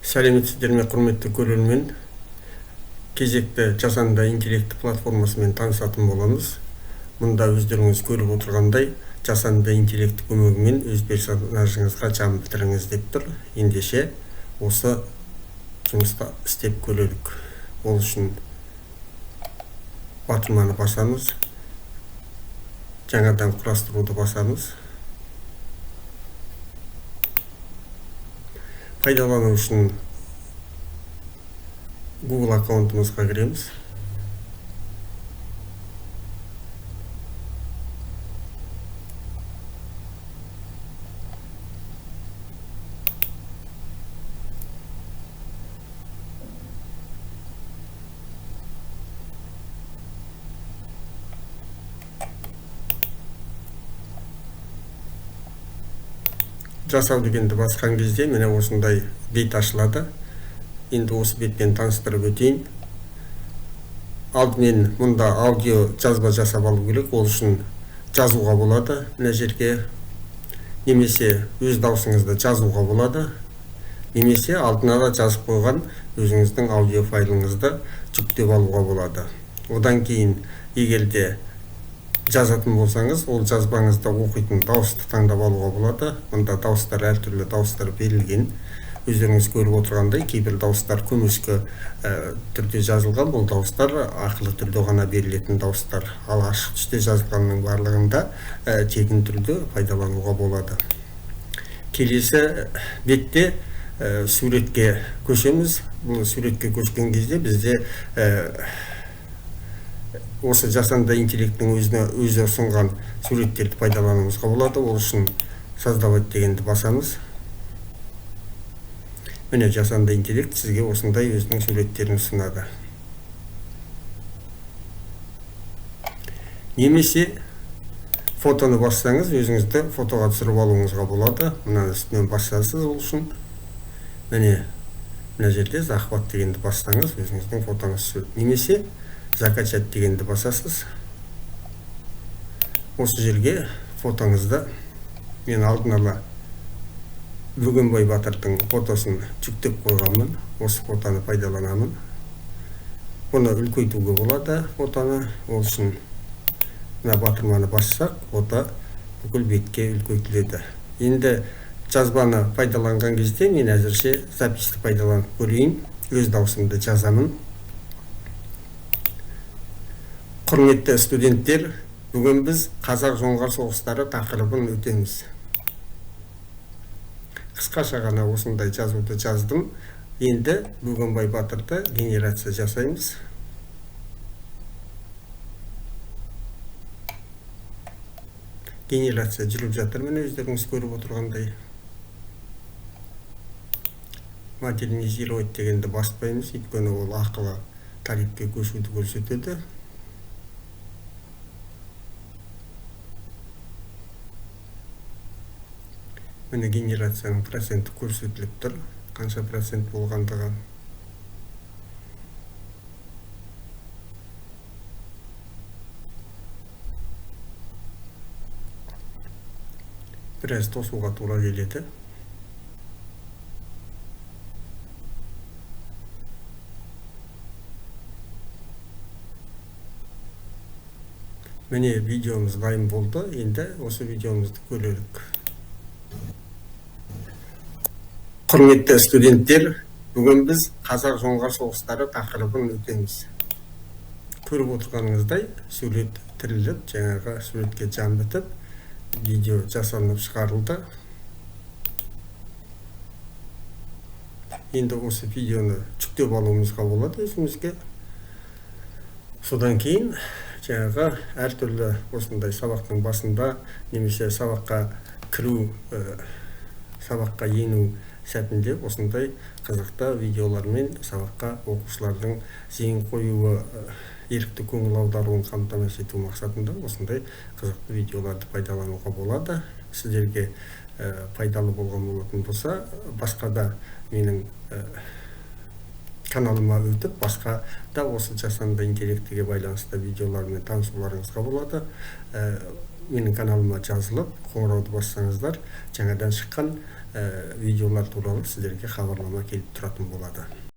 Сәлеметсіздер ме, құрметті көрермен. Кезекті жасанды интеллект платформасымен танысатын боламыз. Мұнда өздеріңіз көріп отырғандай, жасанды интеллект көмегімен өз персонажыңызға жан бітіріңіз деп тұр. Ендеше осы жұмыста істеп көрелік. Ол үшін батырманы басамыз, жаңадан құрастыруды басамыз. Пайдалану үшін Google аккаунтымызға кіреміз. Жасау дегенді басқан кезде міне осындай бет ашылады. Енді осы бетпен таныстырып өтейін. Алдымен мұнда аудио жазба жасап алу керек. Ол үшін жазуға болады мына жерге, немесе өз даусыңызды жазуға болады, немесе алдына да жазып қойған өзіңіздің аудио файлыңызды жүктеп алуға болады. Одан кейін егерде жазатын болсаңыз, ол жазбаңызда оқитын дауысты таңдап алуға болады. Мұнда дауыстар әртүрлі дауыстар берілген. Өздеріңіз көріп отырғандай, кейбір дауыстар көмескі түрде жазылған. Бұл дауыстар ақылы түрде ғана берілетін дауыстар. Ал ашық түсте жазылғанның барлығында тегін түрде пайдалануға болады. Келесі бетте суретке көшеміз. Бұл суретке көшкен кезде бізде осы жасанды интеллекттің өзі ұсынған суреттерді пайдалануымызға болады. Ол үшін создавать дегенді басамыз. Міне жасанды интеллект сізге осындай өзінің суреттерін ұсынады. Немесе фотоны бассаңыз, өзіңізді фотоға түсіріп алуыңызға болады. Мұнан үстінен басасыз ол үшін. Міне мына жерде захват дегенді бассаңыз, өзіңіздің фотоңыз түседі. Немесе закачать дегенді басасыз. Осы жерге фотоңызды мен алдын ала Бөгенбай Батырдың фотосын жүктеп қойғанмын. Осы фотоны пайдаланамын. Бұны үлкейтуге болады фотоны. Ол үшін мына батырманы бассақ, фото бүкіл бетке үлкейтіледі. Енді жазбаны пайдаланған кезде мен әзірше записті пайдаланып көрейін. Өз даусымды жазамын. Құрметті студенттер, бүгін біз Қазақ-жоңғар соғыстары тақырыбын өтеміз. Қысқаша ғана осындай жазуды жаздым. Енді Бөгенбай Батырды генерация жасаймыз. Генерация жүріп жатыр, міне өздеріңіз көріп отырғандай. Модернизировать дегенді баспаймыз, өйткені ол ақылы тарифке көшуді көрсетеді. Міне генерацияның проценті көрсетіліп тұр, қанша процент болғандығы. Біраз тосуға тура келеді. Міне видеомыз дайын болды. Енді осы видеомызды көрелік. Құрметті студенттер, бүгін біз Қазақ-жоңғар соғыстары тақырыбын өтеміз. Көріп отырғаныңыздай сурет тіріліп, жаңағы суретке жан бітіп, видео жасалынып шығарылды. Енді осы видеоны жүктеп алуымызға болады өзімізге. Содан кейін жаңағы әртүрлі осындай сабақтың басында, немесе сабаққа кіру, сабаққа ену сәтінде осындай қызықты видеолармен сабаққа оқушылардың зейін қоюы, ерікті көңіл аударуын қамтамасыз ету мақсатында осындай қызықты видеоларды пайдалануға болады. Сіздерге пайдалы болған болатын болса, басқа да менің каналыма өтіп, басқа да осы жасанды интеллектіге байланысты видеолармен танысуларыңызға болады. менің каналыма жазылып қоңырауды бассаңыздар жаңадан шыққан видеолар туралы сіздерге хабарлама келіп тұратын болады.